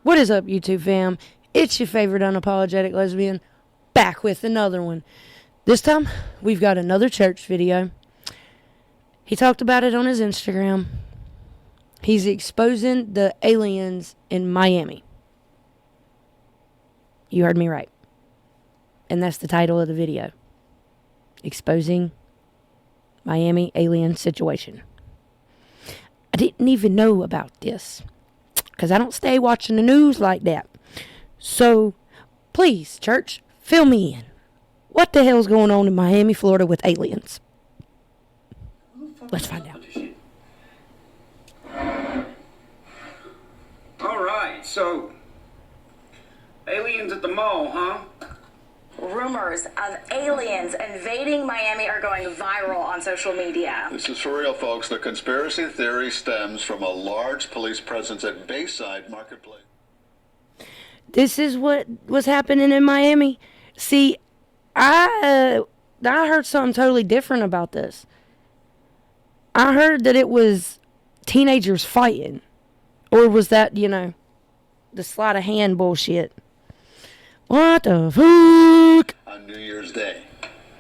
What is up, YouTube fam? It's your favorite unapologetic lesbian, back with another one. This time, we've got another church video. He talked about it on his Instagram. He's exposing the aliens in Miami. You heard me right. And that's the title of the video. Exposing Miami alien situation. I didn't even know about this, because I don't stay watching the news like that. So, please, church, fill me in. What the hell's going on in Miami, Florida with aliens? Let's find out. Alright, so, aliens at the mall, huh? Rumors of aliens invading Miami are going viral on social media. This is for real, folks. The conspiracy theory stems from a large police presence at Bayside Marketplace. This is what was happening in Miami. See, I heard something totally different about this. I heard that it was teenagers fighting. Or was that, the sleight of hand bullshit? What the fuck? On New Year's Day.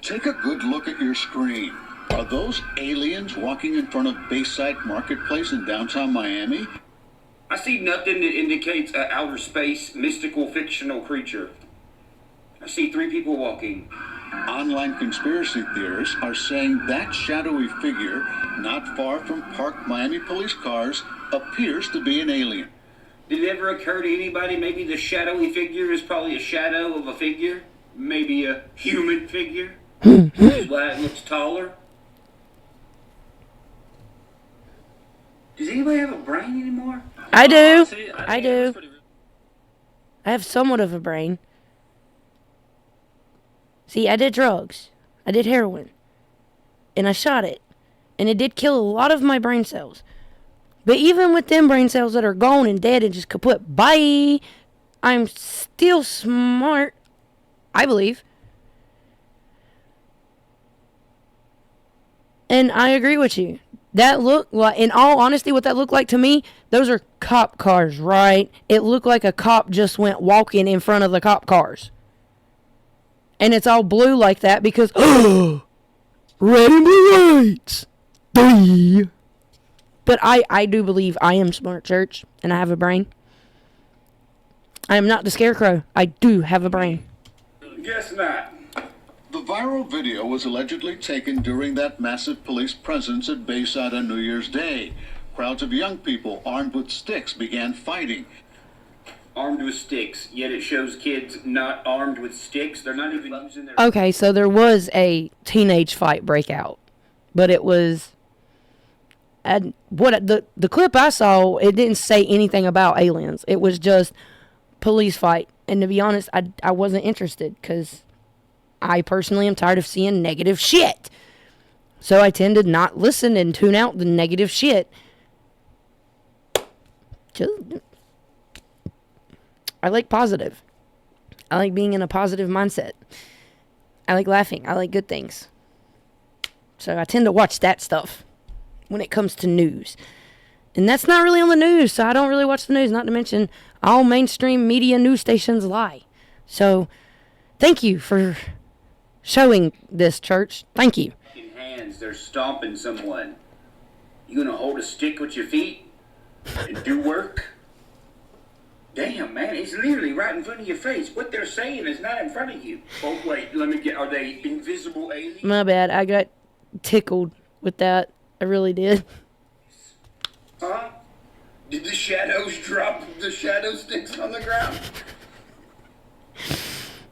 Take a good look at your screen. Are those aliens walking in front of Bayside Marketplace in downtown Miami? I see nothing that indicates an outer space, mystical, fictional creature. I see 3 people walking. Online conspiracy theorists are saying that shadowy figure, not far from parked Miami police cars, appears to be an alien. Did it ever occur to anybody maybe the shadowy figure is probably a shadow of a figure? Maybe a human figure? That's why it looks taller? Does anybody have a brain anymore? I do. I do. I have somewhat of a brain. See, I did drugs. I did heroin. And I shot it. And it did kill a lot of my brain cells. But even with them brain cells that are gone and dead and just kaput, bye, I'm still smart, I believe. And I agree with you. That looked like, in all honesty, what that looked like to me, those are cop cars, right? It looked like a cop just went walking in front of the cop cars. And it's all blue like that because, red and blue lights. But I do believe I am smart, church, and I have a brain. I am not the scarecrow. I do have a brain. Guess not. The viral video was allegedly taken during that massive police presence at Bayside on New Year's Day. Crowds of young people armed with sticks began fighting. Armed with sticks, yet it shows kids not armed with sticks. They're not even using their... Okay, so there was a teenage fight breakout, but it was... And the clip I saw, it didn't say anything about aliens. It was just police fight. And to be honest, I wasn't interested because I personally am tired of seeing negative shit. So I tend to not listen and tune out the negative shit. I like positive. I like being in a positive mindset. I like laughing. I like good things. So I tend to watch that stuff when it comes to news. And that's not really on the news, so I don't really watch the news, not to mention all mainstream media news stations lie. So, thank you for showing this, church. Thank you. In hands, they're stomping someone. You gonna hold a stick with your feet and do work? Damn, man, it's literally right in front of your face. What they're saying is not in front of you. Oh, wait, let me get... Are they invisible aliens? My bad, I got tickled with that. I really did. Huh? Did the shadows drop the shadow sticks on the ground?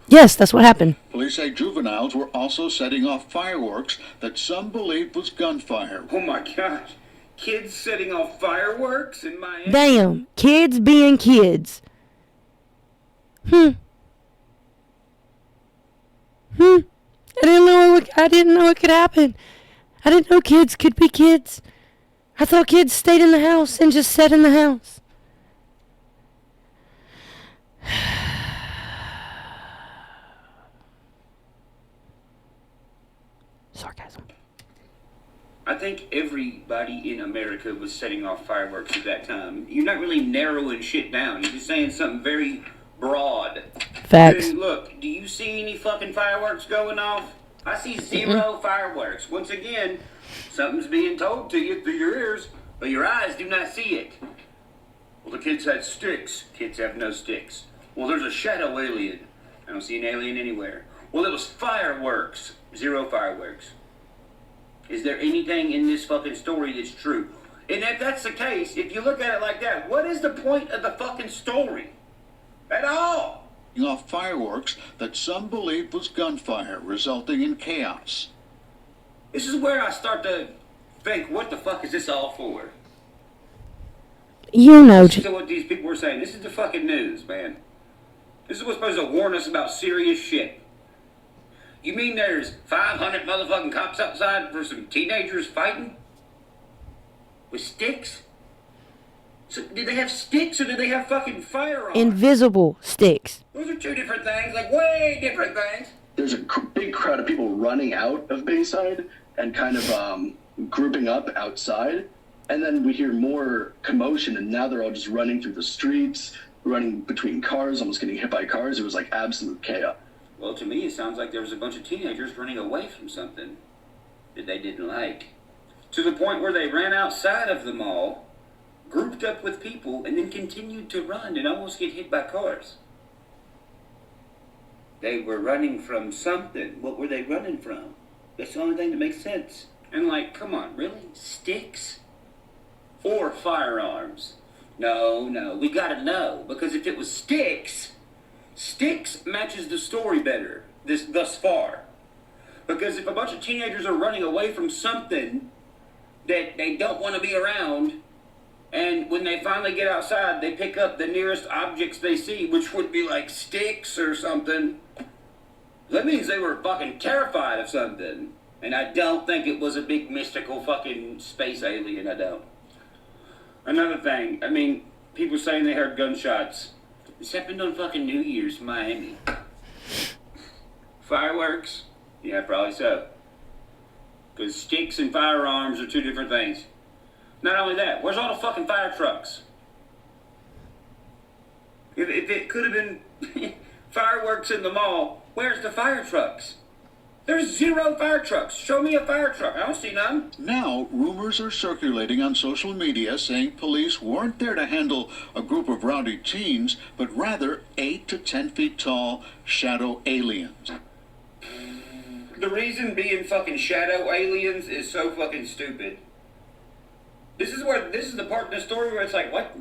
Yes, that's what happened. Police say juveniles were also setting off fireworks that some believed was gunfire. Oh my gosh. Kids setting off fireworks in Miami? Damn, kids being kids. I didn't know it could happen. I didn't know kids could be kids. I thought kids stayed in the house and just sat in the house. Sarcasm. I think everybody in America was setting off fireworks at that time. You're not really narrowing shit down. You're just saying something very broad. Facts. And look, do you see any fucking fireworks going off? I see zero fireworks. Once again, something's being told to you through your ears, but your eyes do not see it. Well, the kids had sticks. Kids have no sticks. Well, there's a shadow alien. I don't see an alien anywhere. Well, it was fireworks. Zero fireworks. Is there anything in this fucking story that's true? And if that's the case, if you look at it like that, what is the point of the fucking story? At all? Off fireworks that some believed was gunfire, resulting in chaos. This is where I start to think, what the fuck is this all for? You know. Listen to what these people were saying. This is the fucking news, man. This is what's supposed to warn us about serious shit. You mean there's 500 motherfucking cops outside for some teenagers fighting? With sticks? So, did they have sticks or did they have fucking firearms? Invisible sticks. Those are two different things, like way different things. There's a big crowd of people running out of Bayside and kind of grouping up outside. And then we hear more commotion, and now they're all just running through the streets, running between cars, almost getting hit by cars. It was like absolute chaos. Well, to me, it sounds like there was a bunch of teenagers running away from something that they didn't like. To the point where they ran outside of the mall, grouped up with people, and then continued to run and almost get hit by cars. They were running from something. What were they running from? That's the only thing that makes sense. And like, come on, really? Sticks? Or firearms? No, we gotta know. Because if it was sticks matches the story better thus far. Because if a bunch of teenagers are running away from something that they don't want to be around, and when they finally get outside, they pick up the nearest objects they see, which would be like sticks or something, that means they were fucking terrified of something. And I don't think it was a big mystical fucking space alien, I don't. Another thing, I mean, people saying they heard gunshots. This happened on fucking New Year's, Miami. Fireworks? Yeah, probably so. Because sticks and firearms are two different things. Not only that, where's all the fucking fire trucks? If it could have been fireworks in the mall, where's the fire trucks? There's zero fire trucks. Show me a fire truck. I don't see none. Now, rumors are circulating on social media saying police weren't there to handle a group of rowdy teens, but rather 8 to 10 feet tall shadow aliens. The reason being fucking shadow aliens is so fucking stupid. This is the part in the story where it's like, what?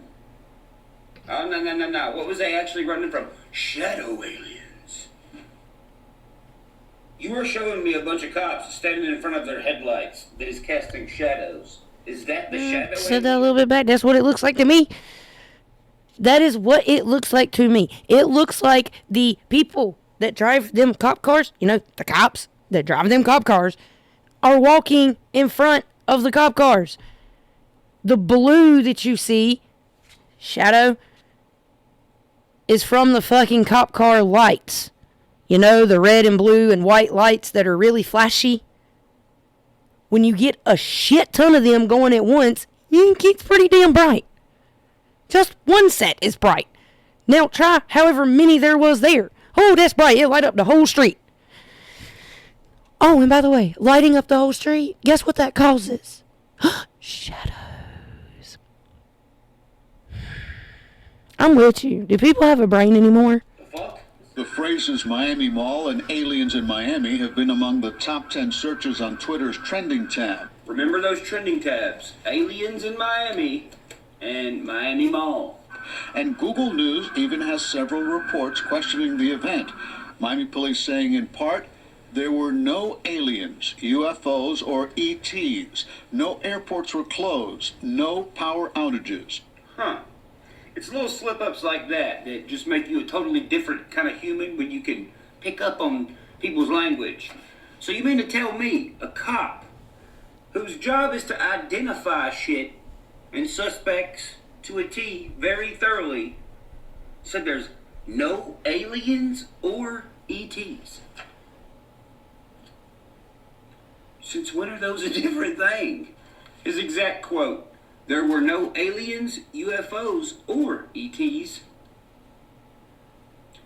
Oh, no. What was they actually running from? Shadow aliens. You were showing me a bunch of cops standing in front of their headlights that is casting shadows. Is that the shadow alien? Said that a little bit back. That's what it looks like to me. That is what it looks like to me. It looks like the people that drive them cop cars, you know, the cops that drive them cop cars, are walking in front of the cop cars. The blue that you see, shadow, is from the fucking cop car lights. You know, the red and blue and white lights that are really flashy. When you get a shit ton of them going at once, it gets pretty damn bright. Just one set is bright. Now try however many there was there. Oh, that's bright. It'll light up the whole street. Oh, and by the way, lighting up the whole street, guess what that causes? Shadows. I'm with you. Do people have a brain anymore? The phrases Miami Mall and aliens in Miami have been among the top 10 searches on Twitter's trending tab. Remember those trending tabs. Aliens in Miami and Miami Mall. And Google News even has several reports questioning the event. Miami police saying in part, there were no aliens, UFOs, or ETs. No airports were closed. No power outages. Huh. It's little slip-ups like that that just make you a totally different kind of human when you can pick up on people's language. So you mean to tell me, a cop, whose job is to identify shit and suspects to a T very thoroughly, said there's no aliens or ETs? Since when are those a different thing? His exact quote, there were no aliens, UFOs, or ETs.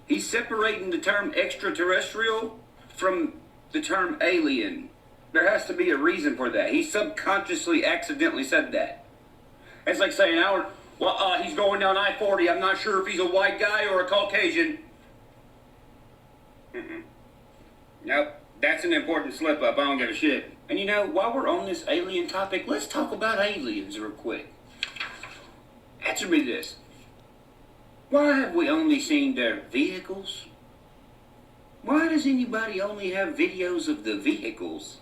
He's separating the term extraterrestrial from the term alien. There has to be a reason for that. He subconsciously accidentally said that. It's like saying, Howard, well, he's going down I-40. I'm not sure if he's a white guy or a Caucasian. Nope, that's an important slip-up. I don't give a shit. And you know, while we're on this alien topic, let's talk about aliens real quick. Answer me this. Why have we only seen their vehicles? Why does anybody only have videos of the vehicles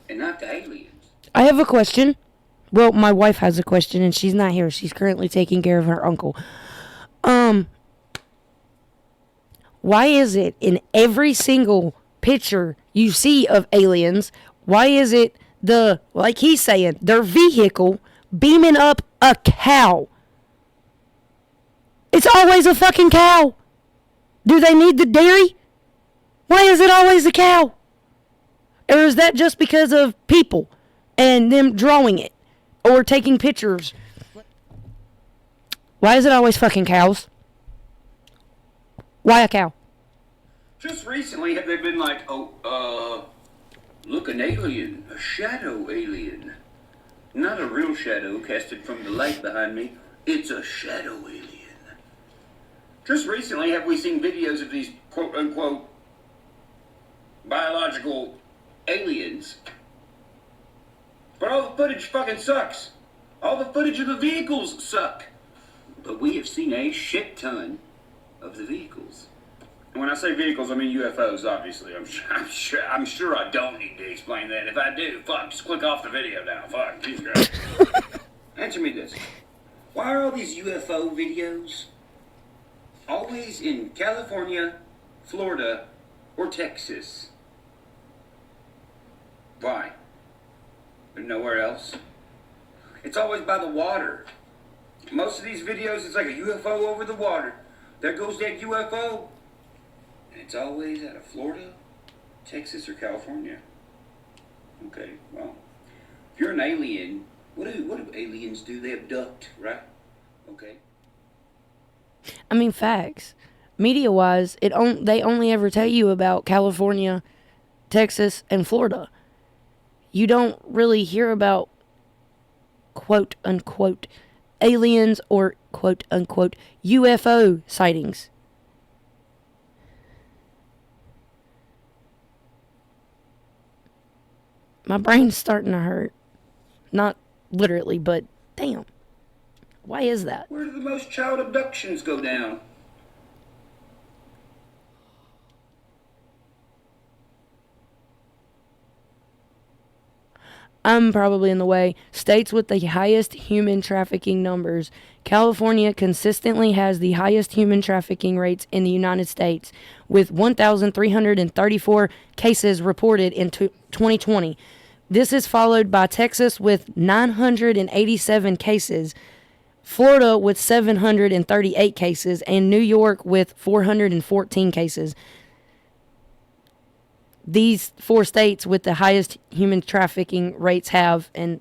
and not the aliens? I have a question. Well, my wife has a question, and she's not here. She's currently taking care of her uncle. Why is it in every single picture you see of aliens, why is it like he's saying, their vehicle beaming up a cow? It's always a fucking cow. Do they need the dairy? Why is it always a cow? Or is that just because of people and them drawing it or taking pictures? Why is it always fucking cows? Why a cow? Just recently have they been like, look, an alien, a shadow alien. Not a real shadow casted from the light behind me. It's a shadow alien. Just recently have we seen videos of these quote-unquote biological aliens. But all the footage fucking sucks. All the footage of the vehicles suck. But we have seen a shit ton of the vehicles. And when I say vehicles, I mean UFOs, obviously. I'm sure I don't need to explain that. If I do, fuck, just click off the video now. Fuck, Jesus Christ. Answer me this. Why are all these UFO videos always in California, Florida, or Texas? Why? There's nowhere else. It's always by the water. Most of these videos, it's like a UFO over the water. There goes that UFO. And it's always out of Florida, Texas, or California. Okay, well, if you're an alien, what do aliens do? They abduct, right? Okay. I mean, facts. Media-wise, they only ever tell you about California, Texas, and Florida. You don't really hear about quote-unquote aliens or quote-unquote UFO sightings. My brain's starting to hurt. Not literally, but damn. Why is that? Where do the most child abductions go down? I'm probably in the way. States with the highest human trafficking numbers. California consistently has the highest human trafficking rates in the United States, with 1,334 cases reported in 2020. This is followed by Texas with 987 cases, Florida with 738 cases, and New York with 414 cases. These four states with the highest human trafficking rates have, and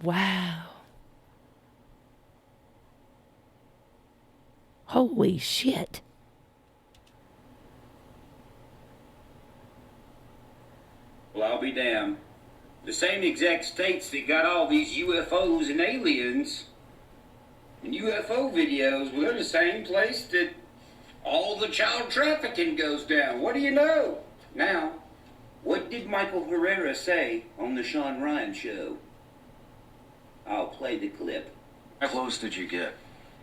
wow. Holy shit. Well, I'll be damned. The same exact states that got all these UFOs and aliens and UFO videos, well, they're the same place that all the child trafficking goes down. What do you know? Now, what did Michael Herrera say on the Sean Ryan show? I'll play the clip. How close did you get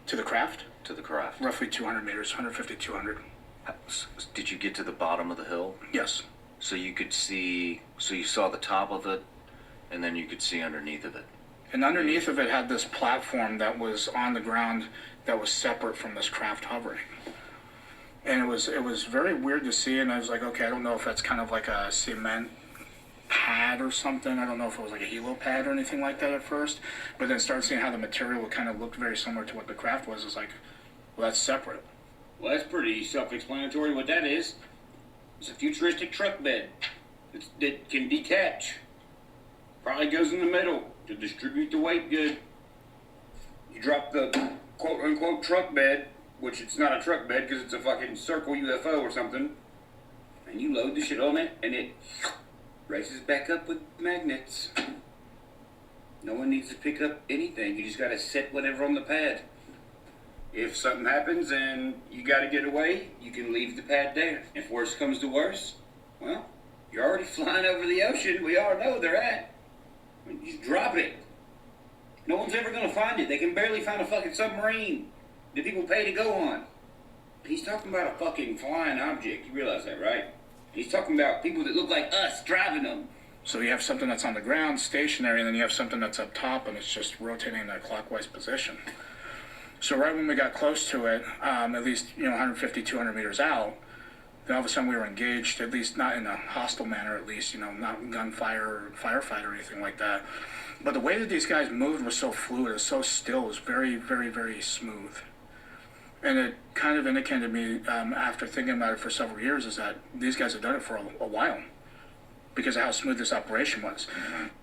To the craft? to the craft? Roughly 200 meters, 150, 200. Did you get to the bottom of the hill? Yes. So you could see, so you saw the top of it, and then you could see underneath of it. And underneath of it had this platform that was on the ground that was separate from this craft hovering. And it was very weird to see, and I was like, okay, I don't know if that's kind of like a cement pad or something. I don't know if it was like a helo pad or anything like that at first, but then started seeing how the material kind of looked very similar to what the craft was. It's like, well, that's separate. Well, that's pretty self-explanatory what that is. It's a futuristic truck bed that can detach. Probably goes in the middle to distribute the weight good. You drop the quote-unquote truck bed, which it's not a truck bed because it's a fucking circle UFO or something, and you load the shit on it, and it races back up with magnets. No one needs to pick up anything. You just gotta set whatever on the pad. If something happens and you gotta get away, you can leave the pad there. If worse comes to worse, well, you're already flying over the ocean. We all know they're at. Just drop it. No one's ever gonna find it. They can barely find a fucking submarine that people pay to go on. He's talking about a fucking flying object. You realize that, right? He's talking about people that look like us driving them. So you have something that's on the ground, stationary, and then you have something that's up top, and it's just rotating in a clockwise position. So right when we got close to it, at least 150, 200 meters out, then all of a sudden we were engaged, at least not in a hostile manner, at least, not gunfire or firefight or anything like that. But the way that these guys moved was so fluid, it was so still, it was very, very, very smooth. And it kind of indicated to me, after thinking about it for several years, is that these guys have done it for a while because of how smooth this operation was.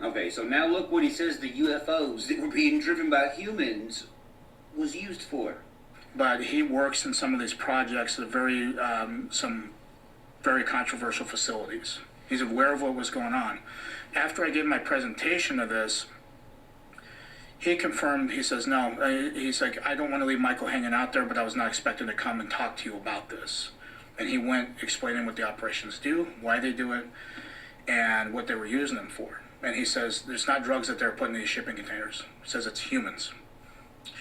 Okay, so now look what he says the UFOs that were being driven by humans was used for. But he works in some of these projects at some very controversial facilities. He's aware of what was going on. After I gave my presentation of this, he confirmed, he says, no, he's like, I don't want to leave Michael hanging out there, but I was not expecting to come and talk to you about this. And he went explaining what the operations do, why they do it, and what they were using them for. And he says, there's not drugs that they're putting in these shipping containers. He says it's humans.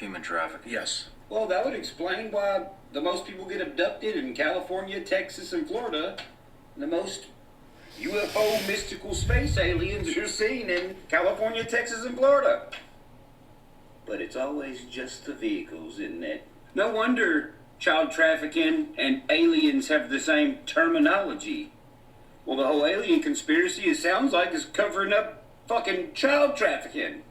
Human trafficking. Yes. Well, that would explain why the most people get abducted in California, Texas, and Florida. The most UFO mystical space aliens are seen in California, Texas, and Florida. But it's always just the vehicles, isn't it? No wonder child trafficking and aliens have the same terminology. Well, the whole alien conspiracy, it sounds like, is covering up fucking child trafficking.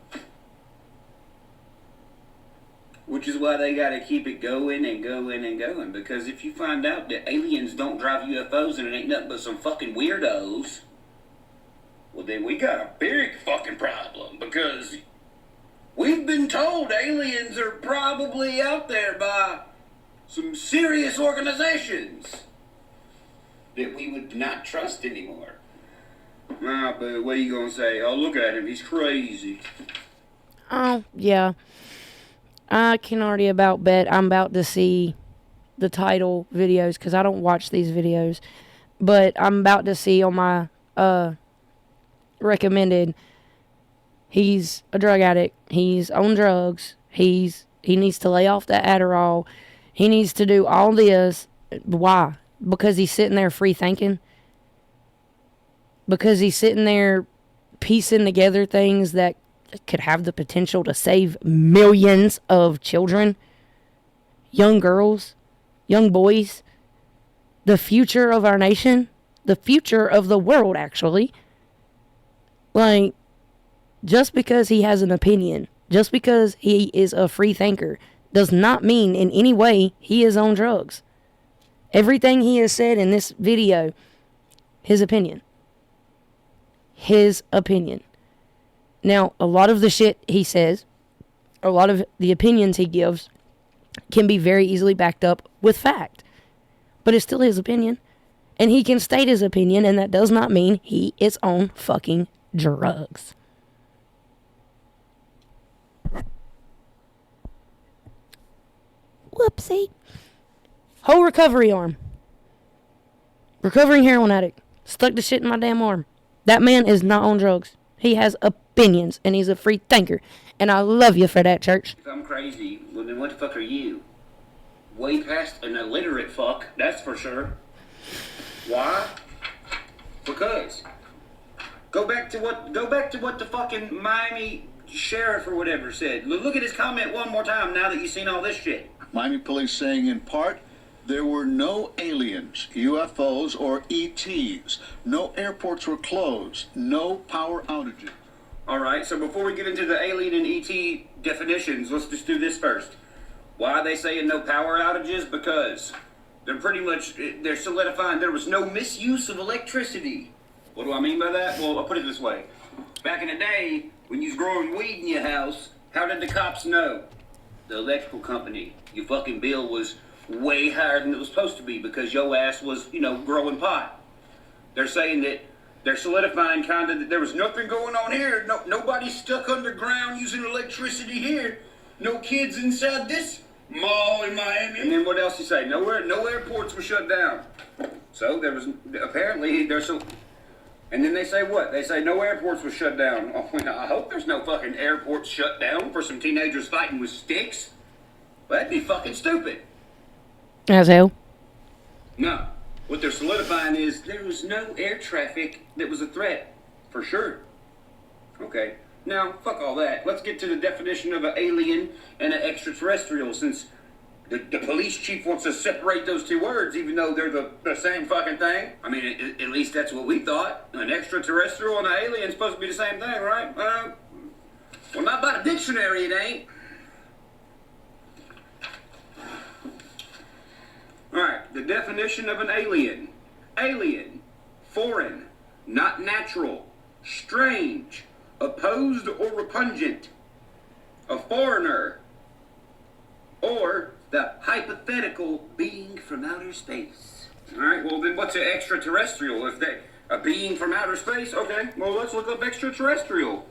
Which is why they gotta keep it going and going and going. Because if you find out that aliens don't drive UFOs and it ain't nothing but some fucking weirdos, well then we got a big fucking problem. Because we've been told aliens are probably out there by some serious organizations that we would not trust anymore. Nah, but what are you gonna say? Oh, look at him, he's crazy. Oh, yeah. I can already about bet I'm about to see the title videos because I don't watch these videos. But I'm about to see on my recommended, he's a drug addict. He's on drugs. He needs to lay off that Adderall. He needs to do all this. Why? Because he's sitting there free thinking? Because he's sitting there piecing together things that could have the potential to save millions of children, young girls, young boys, the future of our nation, the future of the world, actually. Like, just because he has an opinion, just because he is a free thinker, does not mean in any way he is on drugs. Everything he has said in this video, his opinion. His opinion. Now, a lot of the shit he says, a lot of the opinions he gives, can be very easily backed up with fact. But it's still his opinion. And he can state his opinion, and that does not mean he is on fucking drugs. Whoopsie. Whole recovery arm. Recovering heroin addict. Stuck the shit in my damn arm. That man is not on drugs. He has opinions, and he's a free thinker. And I love you for that, church. If I'm crazy, well then what the fuck are you? Way past an illiterate fuck, that's for sure. Why? Because. Go back to what the fucking Miami sheriff or whatever said. Look at his comment one more time now that you've seen all this shit. Miami police saying in part, there were no aliens, UFOs, or ETs. No airports were closed. No power outages. All right, so before we get into the alien and ET definitions, let's just do this first. Why are they saying no power outages? Because they're solidifying there was no misuse of electricity. What do I mean by that? Well, I'll put it this way. Back in the day, when you was growing weed in your house, how did the cops know? The electrical company. Your fucking bill was way higher than it was supposed to be because your ass was, growing pot. They're saying that they're solidifying kind of that there was nothing going on here. Nobody stuck underground using electricity here. No kids inside this mall in Miami. And then what else you say? No airports were shut down. So there was apparently there's so. And then they say what? They say no airports were shut down. Oh, I hope there's no fucking airports shut down for some teenagers fighting with sticks. Well, that'd be fucking stupid. As hell. No. What they're solidifying is there was no air traffic that was a threat. For sure. Okay. Now, fuck all that. Let's get to the definition of an alien and an extraterrestrial, since the police chief wants to separate those two words, even though they're the same fucking thing. I mean, at least that's what we thought. An extraterrestrial and an alien supposed to be the same thing, right? Well, not by the dictionary, it ain't. Alright, the definition of an alien. Alien, foreign, not natural, strange, opposed or repugnant, a foreigner, or the hypothetical being from outer space. Alright, well then what's an extraterrestrial? If they a being from outer space? Okay, well let's look up extraterrestrial.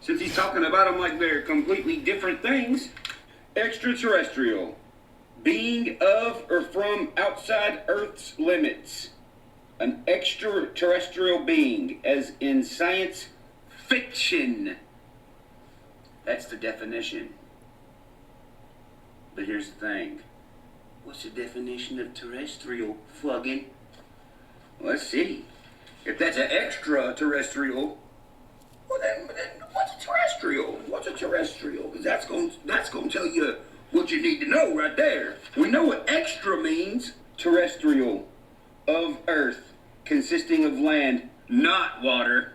Since he's talking about them like they're completely different things. Extraterrestrial. Being of or from outside Earth's limits. An extraterrestrial being, as in science fiction. That's the definition. But here's the thing. What's the definition of terrestrial, fuggin'? Let's see. If that's an extraterrestrial, well then what's a terrestrial? What's a terrestrial? Because that's gonna tell you what you need to know right there. We know what extra means. Terrestrial, of Earth, consisting of land, not water.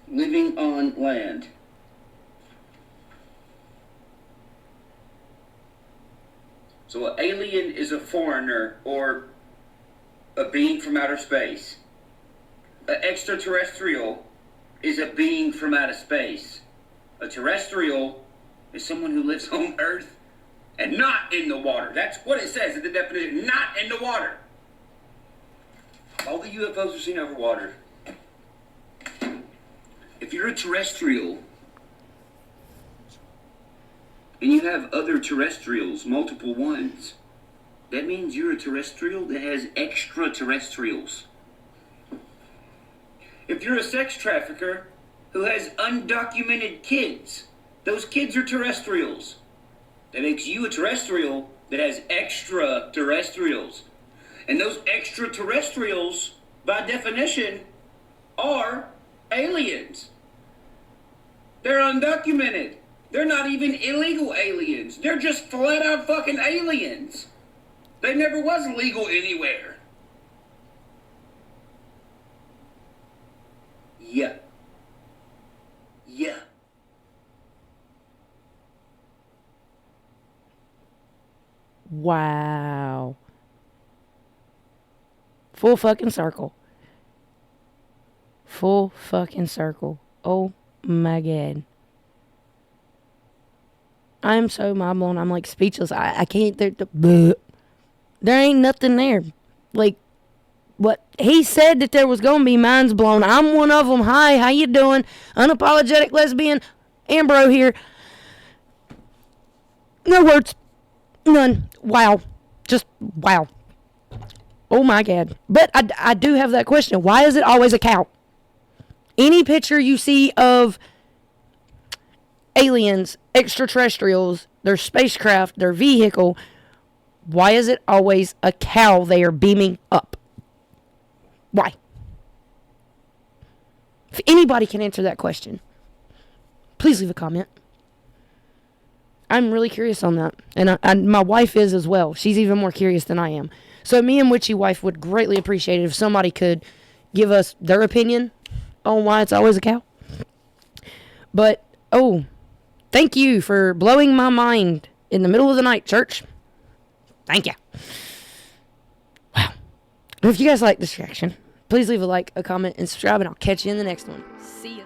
Living on land. So an alien is a foreigner or a being from outer space. An extraterrestrial is a being from outer space. A terrestrial is someone who lives on Earth and not in the water. That's what it says in the definition, not in the water. All the UFOs are seen over water. If you're a terrestrial, and you have other terrestrials, multiple ones, that means you're a terrestrial that has extraterrestrials. If you're a sex trafficker who has undocumented kids, those kids are terrestrials. That makes you a terrestrial that has extraterrestrials. And those extraterrestrials, by definition, are aliens. They're undocumented. They're not even illegal aliens. They're just flat out fucking aliens. They never was legal anywhere. Yeah. Yeah. Wow. Full fucking circle. Full fucking circle. Oh my God. I'm so mind blown. I'm like speechless. I can't. There ain't nothing there. Like, what he said that there was gonna be, minds blown. I'm one of them. Hi, how you doing? Unapologetic lesbian, Ambro here. No words. None. Wow. Just wow. Oh my God. But I do have that question. Why is it always a cow? Any picture you see of aliens, extraterrestrials, their spacecraft, their vehicle, why is it always a cow they are beaming up? Why? If anybody can answer that question, please leave a comment. I'm really curious on that. And my wife is as well. She's even more curious than I am. So me and Witchy Wife would greatly appreciate it if somebody could give us their opinion on why it's always a cow. But, thank you for blowing my mind in the middle of the night, church. Thank you. Wow. If you guys like this reaction, please leave a like, a comment, and subscribe, and I'll catch you in the next one. See ya.